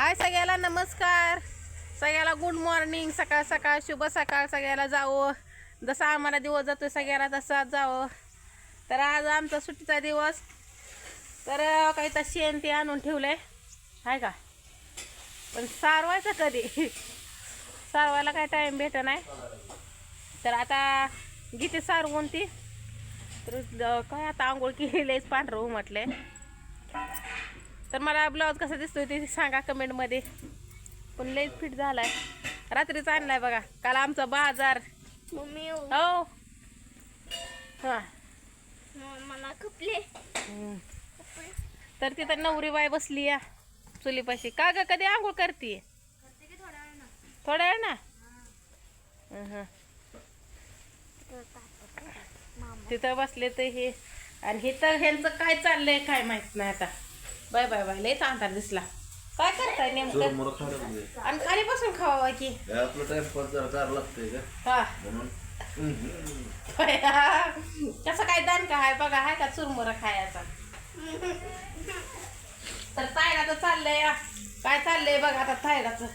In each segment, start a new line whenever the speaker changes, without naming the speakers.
हाय सगळ्याला नमस्कार, सगळ्याला गुड मॉर्निंग. सकाळ सकाळ शुभ सकाळ सगळ्याला. जावं जसा आम्हाला दिवस जातोय सगळ्याला तसा जावं. तर आज आमचा सुट्टीचा दिवस. तर काही तर शेण ते आणून ठेवलंय हाय का, पण सारवायचं कधी सारवायला काय टाईम भेट नाही. तर आता गीते सारवून ती तर काय आता आंघोळ केलीच पांढरं म्हटले. तर मला ब्लाऊज कसा दिसतोय ते सांगा कमेंटमध्ये. पण लईच फिट झालाय, रात्रीच आणलाय बघा. काल आमचा बाजार
मम्मी
हो हां
मला कपले
तर तिथं नवरी बाय बसली या चुलीपाशी. का ग कधी आंघोळ करते? थोड्या वेळ ना. तिथं बसले तर हे, आणि हे तर ह्यांचं काय चाललंय काय माहित नाही आता. बाय बाय बाय लयच अंधार दिसला. काय करताय नेमकं? आणि खाली बसून खावा की
आपलं टाइमपास जरा करावं लागतंय का
हा.
म्हणून.
कसं काय दान का आहे बघा, हाय का चुरमुरा खायचा. तर तायडाचं चाललंय काय चाललंय बघा आता. तायडाचं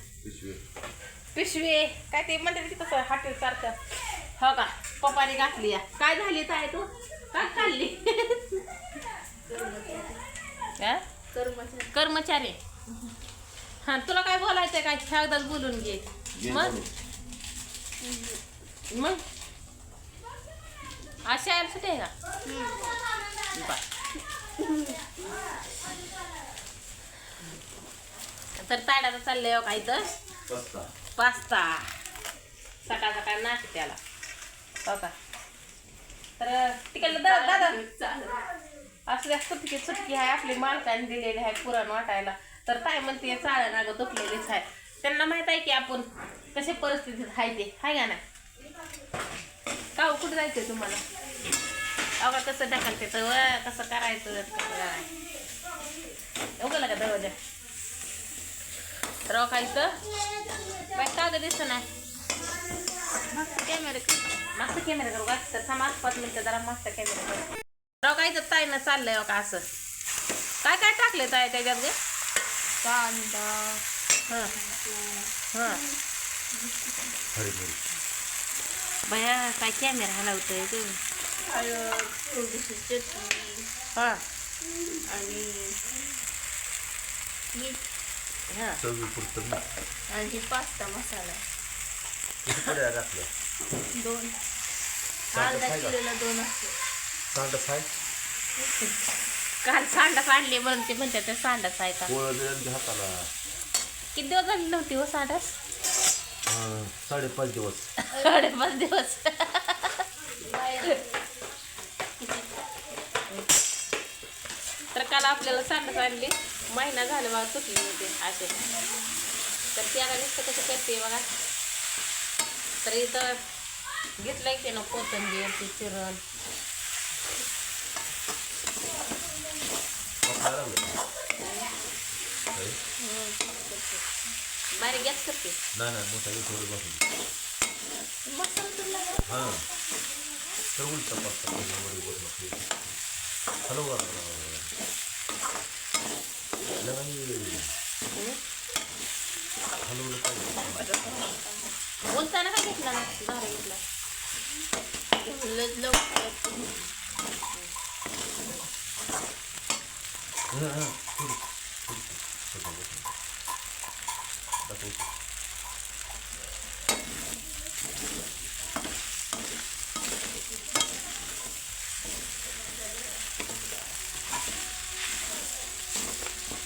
पिशवी काय ते म्हणते की तसं हॉटेल सारखं हो का. पप्पाने घातली या. काय झाली ताय तू काय खाल्ली? कर्मचारी हा तुला काय बोलायचंय काय? एकदाच बोलून घे. मग मग अशा यायला सुटे आहे का? तर तायडाचं चाललंय काय तर पास्ता सकाळ सकाळ नाश्त्याला हो का. तर तिकडलं दादा असं जास्त सुटकी आहे आपली मालकाने दिलेली आहे पुरण वाटायला. तर काय म्हणते चाळ ना गं दुखलेलीच आहे. त्यांना माहित आहे की आपण कशा परिस्थितीत आहे ते हाय का ना. का कुठं जायचंय तुम्हाला? अवघा कसं ढकलते तर कसं करायचं उगला का दरवाजा. तर काय तर बाय का ग दिसत नाही. मागचा कॅमेरा करू का? तर थांबा 5 मिनिटं जरा मागचा कॅमेरा करू. काय तर ताईनं चाललंय का असं. काय काय टाकले ताई त्याच्यात गे?
कांदा
हां हां बया काय कॅमेरा हलवतोय तू.
हळद थोडीशी चटणी
हां
आणि मीठ
हां
आणि पास्ता मसाला 2 अर्धा किलोला 2 असते.
काल सांडास आणली म्हणून ते म्हणतात ते सांडास आहे का. किती दिवस झाले नव्हती हो सांडास?
5.5 दिवस
5.5 दिवस. तर काल आपल्याला सांडास आणली, महिना झाला बघा तुटली होती असे. तर ती आता नुसतं कसं करते बघा. तर इथं घेतलंय की ना कोथिंबीर ती चिरण. बारीक गॅस करते बोलताना काय घेतला ना झाडं घेतला.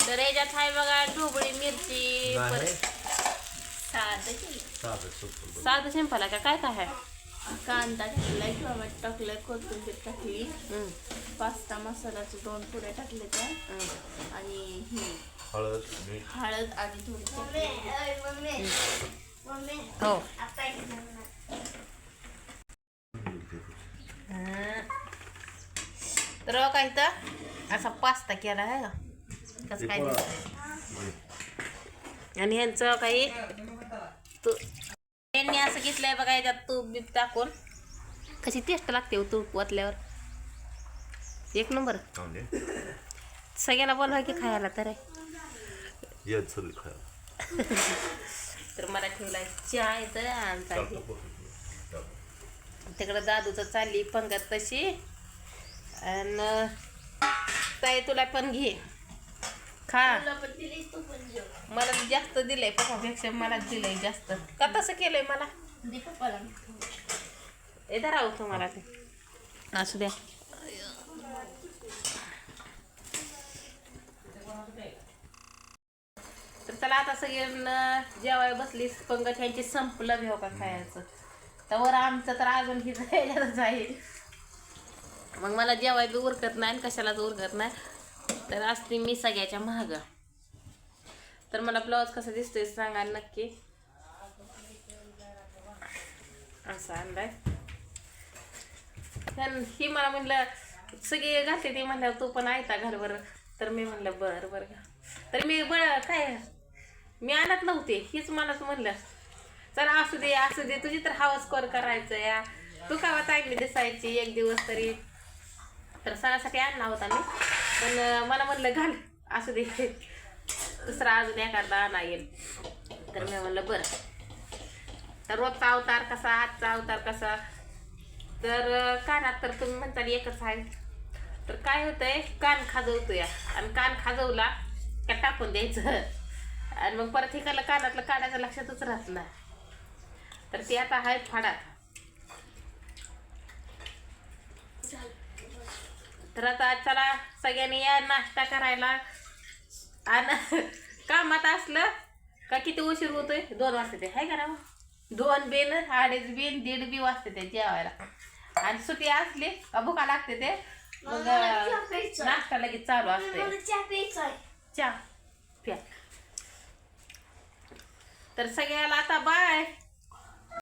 तर याच्यात आहे बघा ढोबळी मिरची साधं सिंपल आहे का काय काय आहे.
कांदा टाकलाय, टोमॅटो टाकलाय, कोथिंबीर टाकली, पास्ता मसाल्याचे 2 पुड्या टाकले त्या आणि हळद आणि थोडी चटणी.
हो तर काय तर असा पास्ता केला आहे का कसं काय दिसतंय. आणि ह्यांचं काही तू यांनी असं घेतलंय बघा याच्यात तूप बीप टाकून. कशी टेस्ट लागते हो तूप ओतल्यावर. एक नंबर. सगळ्याला बोलवा की खायला तर आहे.
या सगळी खायला.
तर मला ठेवला चहा येतं आमचा तिकडं दादूचं चालली पंगत तशी. आणि ताई तुला पण घे खा.
तुला पण दिलीस, तू पण जेव.
मला जास्त दिलंय पप्पापेक्षा मलाच दिलंय जास्त. का तसं केलंय मला?
दे पप्पाला.
इथं राहू तुम्हाला ते असू द्या. तर चला आता सगळ्यांना जेवाय बसलीस पंगत ह्यांची संपलं भेव का खायचं. तर आमचं तर अजून ही जायलाच आहे. मग मला जेवाय बी उरकत नाही आणि कशालाच उरकत नाही. तर असते मी सगळ्याच्या महाग. तर मला ब्लाऊज कसा दिसतोय सांगा नक्की. असं आणलाय. ही मला म्हणलं सगळे घालते ते म्हणलं तू पण ऐता घाल बरं. तर मी म्हणलं बरं बरं. तर मी काय मी आणत नव्हते. हीच मलाच म्हणलं चला असू दे तुझी तर हवस कोर करायचं या. तू कावा चांगली दिसायची एक दिवस तरी. तर सणासाठी आणला होता मी. पण मला म्हणलं घाल असू दे दुसरा अजून एखादा आणा येईल. तर मी म्हणलं बरं. तर रोजचा अवतार कसा आजचा अवतार कसा. तर कानात तर तुम्ही म्हणता एकच आहे. तर काय होतंय कान खाजवतोय आणि कान खाजवला का टाकून द्यायचं. आणि मग परत इकडलं कानातलं काढायचं लक्षातच राहत नाही. तर ती आता आहे फाडात. तर आता चला सगळ्यांनी या नाश्ता करायला. आणि कामात असलं का किती उशीर होतोय 2 वाजता ते हाय करा. 2 बिन 2.5 बिन 1.5 बी वाजते ते जेवायला. आणि सुट्टी असली का भुका लागते ते मग नाश्ता लगेच चालू असते. चहा प्या. तर सगळ्याला आता बाय.